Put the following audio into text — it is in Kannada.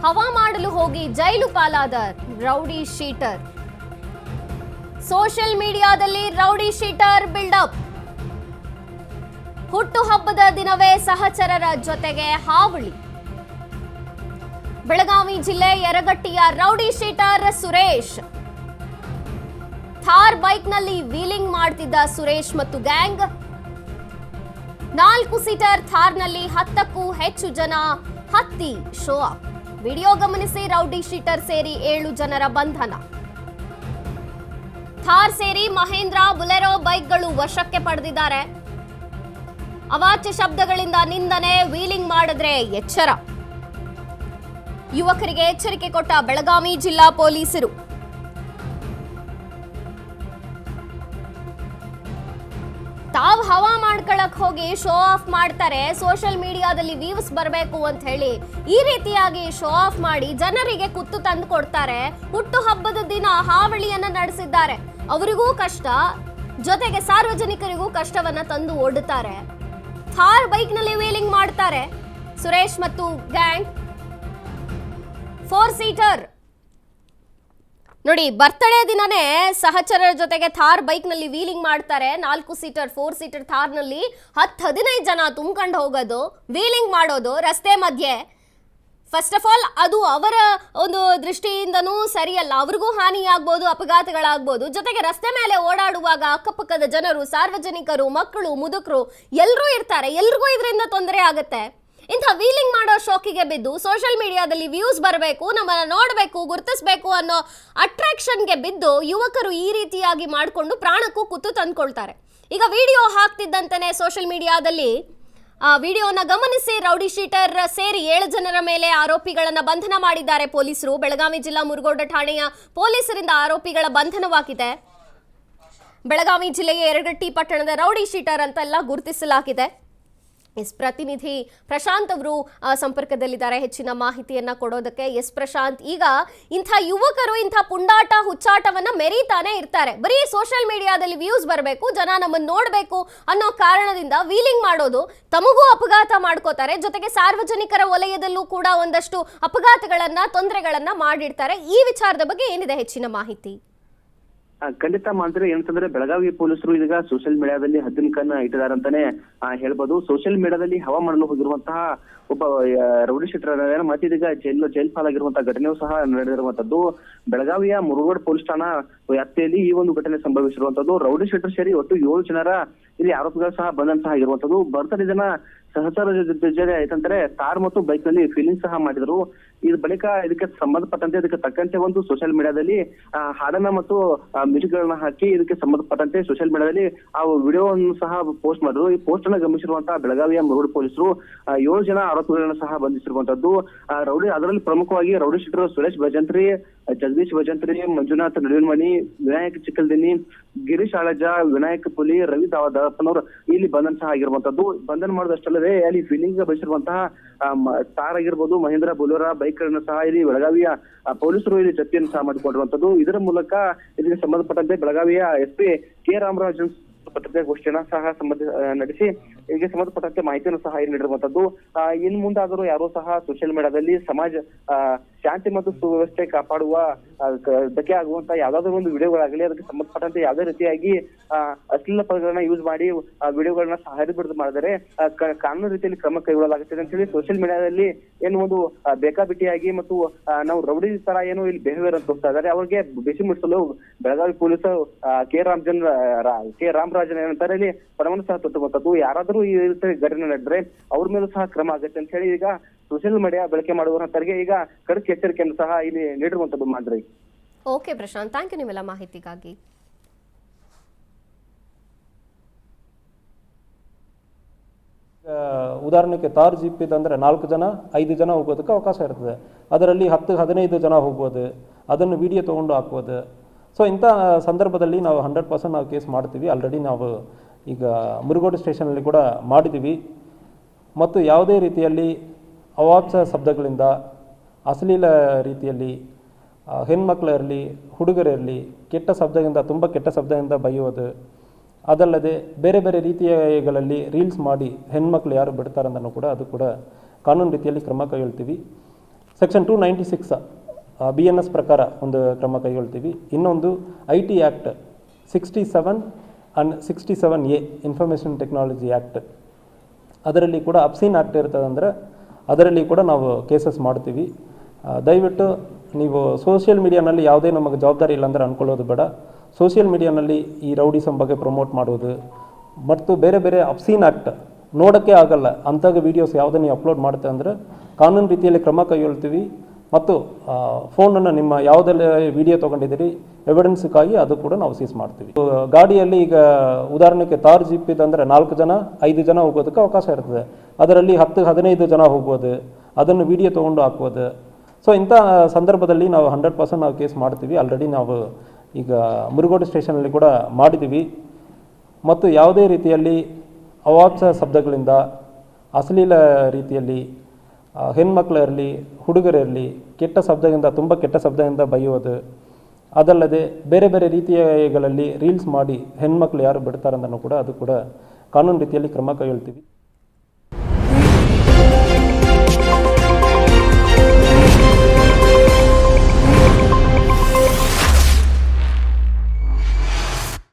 ಹವಾ ಮಾಡಲು ಹೋಗಿ ಜೈಲು ಪಾಲಾದ ರೌಡಿ ಶೀಟರ್. ಸೋಷಿಯಲ್ ಮೀಡಿಯಾದಲ್ಲಿ ರೌಡಿ ಶೀಟರ್ ಬಿಲ್ಡಪ್. ಹುಟ್ಟುಹಬ್ಬದ ದಿನವೇ ಸಹಚರರ ಜೊತೆಗೆ ಹಾವಳಿ. ಬೆಳಗಾವಿ ಜಿಲ್ಲೆ ಯರಗಟ್ಟಿಯ ರೌಡಿ ಶೀಟರ್ ಸುರೇಶ್. ಥಾರ್ ಬೈಕ್ನಲ್ಲಿ ವೀಲಿಂಗ್ ಮಾಡ್ತಿದ್ದ ಸುರೇಶ್ ಮತ್ತು ಗ್ಯಾಂಗ್. 4 ಸೀಟರ್ ಥಾರ್ನಲ್ಲಿ 10ಕ್ಕೂ ಹೆಚ್ಚು ಜನ ಹತ್ತಿ ಶೋ ಅಪ್. ವಿಡಿಯೋ ಗಮನಿಸಿ ರೌಡಿ ಶೀಟರ್ ಸೇರಿ 7 ಜನರ ಬಂಧನ. ಥಾರ್ ಸೇರಿ ಮಹೇಂದ್ರ, ಬುಲೆರೋ ಬೈಕ್ಗಳು ವಶಕ್ಕೆ ಪಡೆದಿದ್ದಾರೆ. ಅವಾಚ್ಯ ಶಬ್ದಗಳಿಂದ ನಿಂದನೆ, ವೀಲಿಂಗ್ ಮಾಡಿದ್ರೆ ಎಚ್ಚರ. ಯುವಕರಿಗೆ ಎಚ್ಚರಿಕೆ ಕೊಟ್ಟ ಬೆಳಗಾವಿ ಜಿಲ್ಲಾ ಪೊಲೀಸರು. ತಾವು ಹವಾ ಮಾಡ್ಕೊಳಕ್ ಹೋಗಿ ಶೋ ಆಫ್ ಮಾಡ್ತಾರೆ. ಸೋಷಿಯಲ್ ಮೀಡಿಯಾದಲ್ಲಿ ವ್ಯೂಸ್ ಬರಬೇಕು ಅಂತ ಹೇಳಿ ಈ ರೀತಿಯಾಗಿ ಶೋ ಆಫ್ ಮಾಡಿ ಜನರಿಗೆ ಕುತ್ತು ತಂದು ಕೊಡ್ತಾರೆ. ಹುಟ್ಟು ಹಬ್ಬದ ದಿನ ಹಾವಳಿಯನ್ನ ನಡೆಸಿದ್ದಾರೆ. ಅವರಿಗೂ ಕಷ್ಟ, ಜೊತೆಗೆ ಸಾರ್ವಜನಿಕರಿಗೂ ಕಷ್ಟವನ್ನ ತಂದು ಒಡ್ಡುತ್ತಾರೆ. ಥಾರ್ ಬೈಕ್ ನಲ್ಲಿ ವೀಲಿಂಗ್ ಮಾಡ್ತಾರೆ ಸುರೇಶ್ ಮತ್ತು ಗ್ಯಾಂಗ್. 4 ಸೀಟರ್ ನೋಡಿ, ಬರ್ತ್ಡೇ ದಿನನೇ ಸಹಚರರ ಜೊತೆಗೆ ಥಾರ್ ಬೈಕ್ ನಲ್ಲಿ ವೀಲಿಂಗ್ ಮಾಡ್ತಾರೆ. 4 ಸೀಟರ್ 4 ಸೀಟರ್ ಥಾರ್ ನಲ್ಲಿ 10-15 ಜನ ತುಂಬ್ಕೊಂಡು ಹೋಗೋದು, ವೀಲಿಂಗ್ ಮಾಡೋದು ರಸ್ತೆ ಮಧ್ಯೆ. ಫಸ್ಟ್ ಆಫ್ ಆಲ್ ಅದು ಅವರ ಒಂದು ದೃಷ್ಟಿಯಿಂದನೂ ಸರಿಯಲ್ಲ. ಅವ್ರಿಗೂ ಹಾನಿಯಾಗ್ಬೋದು, ಅಪಘಾತಗಳಾಗ್ಬೋದು. ಜೊತೆಗೆ ರಸ್ತೆ ಮೇಲೆ ಓಡಾಡುವಾಗ ಅಕ್ಕಪಕ್ಕದ ಜನರು, ಸಾರ್ವಜನಿಕರು, ಮಕ್ಕಳು, ಮುದುಕರು ಎಲ್ಲರೂ ಇರ್ತಾರೆ. ಎಲ್ರಿಗೂ ಇದರಿಂದ ತೊಂದರೆ ಆಗುತ್ತೆ. ಇಂಥ ವೀಲಿಂಗ್ ಮಾಡೋ ಶೋಕಿಗೆ ಬಿದ್ದು ಸೋಷಿಯಲ್ ಮೀಡಿಯಾದಲ್ಲಿ ವ್ಯೂಸ್ ಬರಬೇಕು, ನಮ್ಮನ್ನ ನೋಡಬೇಕು, ಗುರುತಿಸಬೇಕು ಅನ್ನೋ ಅಟ್ರಾಕ್ಷನ್ಗೆ ಬಿದ್ದು ಯುವಕರು ಈ ರೀತಿಯಾಗಿ ಮಾಡಿಕೊಂಡು ಪ್ರಾಣಕ್ಕೂ ಕುತ್ತು ತಂದ್ಕೊಳ್ತಾರೆ. ಈಗ ವಿಡಿಯೋ ಹಾಕ್ತಿದ್ದಂತೆಯೇ ಸೋಷಿಯಲ್ ಮೀಡಿಯಾದಲ್ಲಿ ವಿಡಿಯೋನ ಗಮನಿಸಿ ರೌಡಿ ಶೀಟರ್ ಸೇರಿ 7 ಜನರ ಮೇಲೆ ಆರೋಪಿಗಳನ್ನ ಬಂಧನ ಮಾಡಿದ್ದಾರೆ ಪೊಲೀಸರು. ಬೆಳಗಾವಿ ಜಿಲ್ಲಾ ಮುರುಗೋಡ ಠಾಣೆಯ ಪೊಲೀಸರಿಂದ ಆರೋಪಿಗಳ ಬಂಧನವಾಗಿದೆ. ಬೆಳಗಾವಿ ಜಿಲ್ಲೆಯ ಯರಗಟ್ಟಿ ಪಟ್ಟಣದ ರೌಡಿ ಶೀಟರ್ ಅಂತೆಲ್ಲ ಗುರುತಿಸಲಾಗಿದೆ. ಪ್ರತಿನಿಧಿ ಪ್ರಶಾಂತ್ ಅವರು ಸಂಪರ್ಕದಲ್ಲಿದ್ದಾರೆ ಹೆಚ್ಚಿನ ಮಾಹಿತಿಯನ್ನ ಕೊಡೋದಕ್ಕೆ. ಪ್ರಶಾಂತ್, ಈಗ ಇಂಥ ಯುವಕರು ಇಂಥ ಪುಂಡಾಟ ಹುಚ್ಚಾಟವನ್ನ ಮೆರೀತಾನೆ ಇರ್ತಾರೆ. ಬರೀ ಸೋಷಿಯಲ್ ಮೀಡಿಯಾದಲ್ಲಿ ವ್ಯೂಸ್ ಬರಬೇಕು, ಜನ ನಮ್ಮನ್ನು ನೋಡಬೇಕು ಅನ್ನೋ ಕಾರಣದಿಂದ ವೀಲಿಂಗ್ ಮಾಡೋದು, ತಮಗೂ ಅಪಘಾತ ಮಾಡ್ಕೋತಾರೆ. ಜೊತೆಗೆ ಸಾರ್ವಜನಿಕರ ವಲಯದಲ್ಲೂ ಕೂಡ ಒಂದಷ್ಟು ಅಪಘಾತಗಳನ್ನ, ತೊಂದರೆಗಳನ್ನ ಮಾಡಿರ್ತಾರೆ. ಈ ವಿಚಾರದ ಬಗ್ಗೆ ಏನಿದೆ ಹೆಚ್ಚಿನ ಮಾಹಿತಿ? ಖಂಡಿತ ಮಾಂತ್ರಿ, ಏನಂತಂದ್ರೆ ಬೆಳಗಾವಿ ಪೊಲೀಸರು ಈಗ ಸೋಷಿಯಲ್ ಮೀಡಿಯಾದಲ್ಲಿ ಹದ್ದಿನ ಕನ್ನ ಇಟ್ಟಿದ್ದಾರೆ ಅಂತಾನೆ ಹೇಳ್ಬೋದು. ಸೋಷಿಯಲ್ ಮೀಡಿಯಾದಲ್ಲಿ ಹವಾ ಮಾಡಲು ಹೋಗಿರುವಂತಹ ಒಬ್ಬ ರೌಡಿ ಶೀಟರ್ ಮತ್ತೀಗ ಜೈಲ್ ಪಾಲಾಗಿರುವಂತಹ ಘಟನೆಯೂ ಸಹ ನಡೆದಿರುವಂತದ್ದು. ಬೆಳಗಾವಿಯ ಮುರುಗೋಡ್ ಪೊಲೀಸ್ ಠಾಣಾ ವ್ಯಾಪ್ತಿಯಲ್ಲಿ ಈ ಒಂದು ಘಟನೆ ಸಂಭವಿಸಿರುವಂತದ್ದು. ರೌಡಿ ಶೀಟರ್ ಸೇರಿ ಒಟ್ಟು 7 ಜನರ ಇಲ್ಲಿ ಆರೋಪಿಗಳು ಸಹ ಬಂಧನ ಆಗಿರುವಂತದ್ದು. ಬರ್ತಡೇ ದಿನ ಸಹಚರ ಜೊತೆ ಆಯ್ತಂದ್ರೆ ಕಾರ್ ಮತ್ತು ಬೈಕ್ ನಲ್ಲಿ ಫೀಲಿಂಗ್ ಸಹ ಮಾಡಿದ್ರು. ಇದ್ರ ಬಳಿಕ ಇದಕ್ಕೆ ಸಂಬಂಧಪಟ್ಟಂತೆ ಇದಕ್ಕೆ ತಕ್ಕಂತೆ ಒಂದು ಸೋಷಿಯಲ್ ಮೀಡಿಯಾದಲ್ಲಿ ಹಾಡನ್ನ ಮತ್ತು ಮ್ಯೂಸಿಕ್ ಗಳನ್ನ ಹಾಕಿ ಇದಕ್ಕೆ ಸಂಬಂಧಪಟ್ಟಂತೆ ಸೋಷಿಯಲ್ ಮೀಡಿಯಾದಲ್ಲಿ ಆ ವಿಡಿಯೋವನ್ನು ಸಹ ಪೋಸ್ಟ್ ಮಾಡಿದ್ರು. ಈ ಪೋಸ್ಟ್ ಅನ್ನ ಗಮನಿಸಿರುವಂತಹ ಬೆಳಗಾವಿಯ ಮುರುಗೋಡ್ ಪೊಲೀಸರು 7 ಜನ ಆರೋಪಿಗಳನ್ನ ಸಹ ಬಂಧಿಸಿರುವಂತದ್ದು. ಅದರಲ್ಲಿ ಪ್ರಮುಖವಾಗಿ ರೌಡಿ ಶೀಟರ್ ಸುರೇಶ್ ಭಜಂತ್ರಿ, ಜಗದೀಶ್ ಭಜಂತ್ರಿ, ಮಂಜುನಾಥ್ ನಡುವಿನಮನಿ, ವಿನಾಯಕ್ ಚಿಕ್ಕಲ್ದಿನಿ, ಗಿರೀಶ್ ಆಳಜ, ವಿನಾಯಕ್ ಪುಲಿ, ರವಿ ದಾವಪ್ಪನವರು ಇಲ್ಲಿ ಬಂಧನ ಸಹ ಆಗಿರುವಂತದ್ದು. ಬಂಧನ ಮಾಡೋದಷ್ಟಲ್ಲದೆ ಅಲ್ಲಿ ಫೀಲಿಂಗ್ ಬಯಸಿರುವಂತಹ ತಾರ್ ಆಗಿರ್ಬೋದು, ಮಹೇಂದ್ರ, ಬುಲೆರೋ ಬೈಕ್ ಗಳನ್ನ ಸಹ ಇಲ್ಲಿ ಬೆಳಗಾವಿಯ ಪೊಲೀಸರು ಇಲ್ಲಿ ಜಪ್ತಿಯನ್ನು ಸಹ ಮಾಡಿಕೊಂಡಿರುವಂತದ್ದು. ಇದರ ಮೂಲಕ ಇದಕ್ಕೆ ಸಂಬಂಧಪಟ್ಟಂತೆ ಬೆಳಗಾವಿಯ SP ಕೆ ರಾಮರಾಜನ್ ಗೋಷ್ಠಿಯನ್ನ ಸಹ ನಡೆಸಿ ಇದಕ್ಕೆ ಸಂಬಂಧಪಟ್ಟಂತೆ ಮಾಹಿತಿಯನ್ನು ಸಹ ಇಲ್ಲಿ ನೀಡಿರುವಂತದ್ದು. ಇನ್ ಮುಂದಾದರೂ ಯಾರು ಸಹ ಸೋಷಿಯಲ್ ಮೀಡಿಯಾದಲ್ಲಿ ಸಮಾಜ ಶಾಂತಿ ಮತ್ತು ಸುವ್ಯವಸ್ಥೆ ಕಾಪಾಡುವ ಧಕ್ಕೆ ಆಗುವಂತ ಯಾವ್ದಾದ್ರು ಒಂದು ವಿಡಿಯೋಗಳಾಗಲಿ, ಅದಕ್ಕೆ ಸಂಬಂಧಪಟ್ಟಂತೆ ಯಾವುದೇ ರೀತಿಯಾಗಿ ಅಶ್ಲೀಲ ಪದಗಳನ್ನ ಯೂಸ್ ಮಾಡಿ ವಿಡಿಯೋಗಳನ್ನ ಸಹ ಹರಿಬಿಡದು ಮಾಡಿದರೆ ಕಾನೂನು ರೀತಿಯಲ್ಲಿ ಕ್ರಮ ಕೈಗೊಳ್ಳಲಾಗುತ್ತದೆ ಅಂತ ಹೇಳಿ ಸೋಷಿಯಲ್ ಮೀಡಿಯಾದಲ್ಲಿ ಏನು ಒಂದು ಬೇಕಾಬಿಟ್ಟಿಯಾಗಿ ಮತ್ತು ನಾವು ರೌಡಿ ತರ ಏನು ಇಲ್ಲಿ ಬಿಹೇವಿಯರ್ ಅಂತ ಹೋಗ್ತಾ ಇದ್ದಾರೆ, ಅವ್ರಿಗೆ ಬಿಸಿ ಮುಟ್ಟಿಸಲು ಬೆಳಗಾವಿ ಪೊಲೀಸರು ಕೆ ರಾಮರಾಜನ್ ಏನಂತಾರೆ ಇಲ್ಲಿ ಪರವನ್ನು ಸಹ ತೊಟ್ಟುವಂತದ್ದು. ಯಾರಾದ್ರೂ ಈ ರೀತಿ ಘಟನೆ ನಡೆದ್ರೆ ಅವ್ರ ಮೇಲೂ ಸಹ ಕ್ರಮ ಆಗುತ್ತೆ ಅಂತ ಹೇಳಿ ಈಗ ಸೋಷಿಯಲ್ ಮೀಡಿಯಾ ಬಳಕೆ ಮಾಡುವಂತರಿಗೆ ಈಗ ಖಡಕ್ ಎಚ್ಚರಿಕೆಯನ್ನು ಸಹ ಇಲ್ಲಿ ನೀಡಿರುವಂತದ್ದು ಮಾದ್ರಿ. ಓಕೆ ಪ್ರಶಾಂತ್, ಥ್ಯಾಂಕ್ ಯು ನಿಮ್ಮೆಲ್ಲ ಮಾಹಿತಿಗಾಗಿ. ಉದಾಹರಣೆಗೆ ಥಾರ್ ಜೀಪ್ ಇದಂದರೆ 4 ಜನ 5 ಜನ ಹೋಗೋದಕ್ಕೆ ಅವಕಾಶ ಇರ್ತದೆ. ಅದರಲ್ಲಿ 10-15 ಜನ ಹೋಗ್ಬೋದು, ಅದನ್ನು ವಿಡಿಯೋ ತೊಗೊಂಡು ಹಾಕ್ಬೋದು. ಸೊ ಇಂಥ ಸಂದರ್ಭದಲ್ಲಿ ನಾವು 100% ನಾವು ಕೇಸ್ ಮಾಡ್ತೀವಿ. ಆಲ್ರೆಡಿ ನಾವು ಈಗ ಮುರುಗೋಡು ಸ್ಟೇಷನಲ್ಲಿ ಕೂಡ ಮಾಡಿದ್ದೀವಿ. ಮತ್ತು ಯಾವುದೇ ರೀತಿಯಲ್ಲಿ ಅವಾಚ್ಯ ಶಬ್ದಗಳಿಂದ, ಅಶ್ಲೀಲ ರೀತಿಯಲ್ಲಿ ಹೆಣ್ಮಕ್ಳಿರಲಿ ಹುಡುಗರಿರಲಿ ಕೆಟ್ಟ ಶಬ್ದದಿಂದ, ತುಂಬ ಕೆಟ್ಟ ಶಬ್ದದಿಂದ ಬೈಯೋದು, ಅದಲ್ಲದೆ ಬೇರೆ ಬೇರೆ ರೀತಿಯಲ್ಲಿ ರೀಲ್ಸ್ ಮಾಡಿ ಹೆಣ್ಮಕ್ಳು ಯಾರು ಬಿಡ್ತಾರಂದನೂ ಕೂಡ ಅದು ಕೂಡ ಕಾನೂನು ರೀತಿಯಲ್ಲಿ ಕ್ರಮ ಕೈಗೊಳ್ತೀವಿ. ಸೆಕ್ಷನ್ 296 BNS ಪ್ರಕಾರ ಒಂದು ಕ್ರಮ ಕೈಗೊಳ್ತೀವಿ. ಇನ್ನೊಂದು IT act 67 and 67A information technology act, ಅದರಲ್ಲಿ ಕೂಡ ಅಬ್ಸೀನ್ ಆ್ಯಕ್ಟ್ ಇರ್ತದೆ ಅಂದರೆ ಅದರಲ್ಲಿ ಕೂಡ ನಾವು ಕೇಸಸ್ ಮಾಡ್ತೀವಿ. ದಯವಿಟ್ಟು ನೀವು ಸೋಷಿಯಲ್ ಮೀಡಿಯಾನಲ್ಲಿ ಯಾವುದೇ ನಮಗೆ ಜವಾಬ್ದಾರಿ ಇಲ್ಲ ಅಂದರೆ ಅಂದ್ಕೊಳ್ಳೋದು ಬೇಡ. ಸೋಷಿಯಲ್ ಮೀಡಿಯಾನಲ್ಲಿ ಈ ರೌಡಿಸಮ್ ಬಗ್ಗೆ ಪ್ರಮೋಟ್ ಮಾಡೋದು ಮತ್ತು ಬೇರೆ ಬೇರೆ ಅಬ್ಸೀನ್ ಆ್ಯಕ್ಟ್ ನೋಡೋಕ್ಕೆ ಆಗಲ್ಲ ಅಂಥ ವೀಡಿಯೋಸ್ ಯಾವುದೇ ನೀವು ಅಪ್ಲೋಡ್ ಮಾಡ್ತೆ ಅಂದರೆ ಕಾನೂನು ರೀತಿಯಲ್ಲಿ ಕ್ರಮ ಕೈಗೊಳ್ತೀವಿ. ಮತ್ತು ಫೋನನ್ನು ನಿಮ್ಮ ಯಾವುದೆಲ್ಲ ವಿಡಿಯೋ ತೊಗೊಂಡಿದ್ದೀರಿ ಎವಿಡೆನ್ಸ್ಗಾಗಿ ಅದು ಕೂಡ ನಾವು ಸೀಸ್ ಮಾಡ್ತೀವಿ. ಗಾಡಿಯಲ್ಲಿ ಈಗ ಉದಾಹರಣೆಗೆ ತಾರ್ ಜೀಪ್ ಇದಂದರೆ 4 ಜನ 5 ಜನ ಹೋಗೋದಕ್ಕೆ ಅವಕಾಶ ಇರ್ತದೆ. ಅದರಲ್ಲಿ 10-15 ಜನ ಹೋಗ್ಬೋದು, ಅದನ್ನು ವಿಡಿಯೋ ತೊಗೊಂಡು ಹಾಕ್ಬೋದು. ಸೊ ಇಂಥ ಸಂದರ್ಭದಲ್ಲಿ ನಾವು 100% ನಾವು ಕೇಸ್ ಮಾಡ್ತೀವಿ. ಆಲ್ರೆಡಿ ನಾವು ಈಗ ಮುರುಗೋಡು ಸ್ಟೇಷನಲ್ಲಿ ಕೂಡ ಮಾಡಿದ್ದೀವಿ. ಮತ್ತು ಯಾವುದೇ ರೀತಿಯಲ್ಲಿ ಅವಾಚ್ಯ ಶಬ್ದಗಳಿಂದ, ಅಶ್ಲೀಲ ರೀತಿಯಲ್ಲಿ ಹೆಣ್ಮಕ್ಳಿರಲಿ ಹುಡುಗರಿರಲಿ ಕೆಟ್ಟ ಶಬ್ದದಿಂದ, ತುಂಬ ಕೆಟ್ಟ ಶಬ್ದದಿಂದ ಬೈಯೋದು, ಅದಲ್ಲದೆ ಬೇರೆ ಬೇರೆ ರೀತಿಯಲ್ಲಿ ರೀಲ್ಸ್ ಮಾಡಿ ಹೆಣ್ಮಕ್ಳು ಯಾರು ಬಿಡ್ತಾರಂದನೂ ಕೂಡ ಅದು ಕೂಡ ಕಾನೂನು ರೀತಿಯಲ್ಲಿ ಕ್ರಮ ಕೈಗೊಳ್ತೀವಿ.